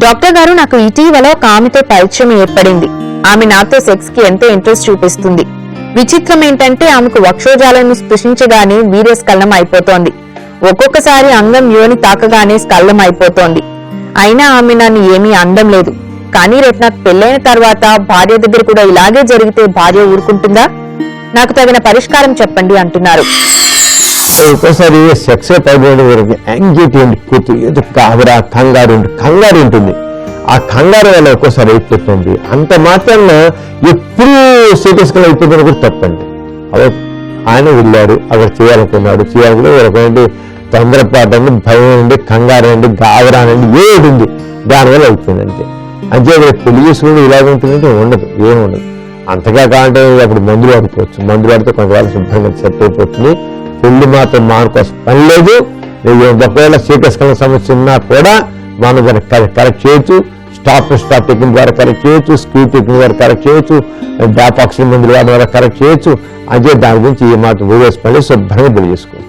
Doctor గారు, నాకు ఇటీవల ఒక ఆమెతో పరిచయం ఏర్పడింది. ఆమె నాతో సెక్స్ కి ఎంతో ఇంట్రెస్ట్ చూపిస్తుంది. విచిత్రం ఏంటంటే ఆమెకు వక్షోజాలను స్పృశించగానే వీర్యస్ఖలనం అయిపోతోంది. ఒక్కొక్కసారి అంగం యోని తాకగానే స్ఖలనం అయిపోతోంది. అయినా ఆమె నన్ను ఏమీ అనడం లేదు. కానీ రేపు నాకు పెళ్లైన తర్వాత భార్య దగ్గర కూడా ఇలాగే జరిగితే భార్య ఊరుకుంటుందా? నాకు తగిన పరిష్కారం చెప్పండి అంటున్నారు. ఒక్కోసారి సెక్స్ పైబడి వరకు యాంగ్జైటీ అండి, పూర్తి గాబరా కంగారు ఉంటుంది. ఆ కంగారు వల్ల ఒక్కోసారి అయిపోతుంది. అంత మాత్రాన ఎప్పుడూ సీరియస్గా అయిపోతుంది కూడా తప్పండి. అదే ఆయన వెళ్ళాడు, అక్కడ చేయాలనుకున్నాడు, చేయాలనుకుంటే తొందరపాటు భయం అండి, కంగారు అండి, గాబరా అండి, ఏది ఉంది దానివల్ల అవుతుంది అంతే. అంతే పెళ్లి చేసుకుంటే ఇలాగ ఉంటుందంటే ఉండదు, ఏముండదు. అంతగా కావాలంటే అప్పుడు మందులు వాడుకోవచ్చు. మందులు వాడితే కొంతవరకు శుభ్రంగా సెట్ అయిపోతుంది. పెళ్లి మాత్రం మానుకోసం పని లేదు. ఒకవేళ సీరియస్గా సమస్య ఉన్నా కూడా మనం కరెక్ట్ చేయొచ్చు. స్టాప్ టెక్నిక్ ద్వారా కరెక్ట్ చేయొచ్చు, స్క్యూ టెక్నిక్ ద్వారా కరెక్ట్ చేయొచ్చు, డాప్ ఆక్సిజన్ మందులు ద్వారా కరెక్ట్ చేయొచ్చు. అదే దాని గురించి ఈ మాట వీడియోస్ పని శుభ్రంగా పెళ్లి చేసుకోవచ్చు.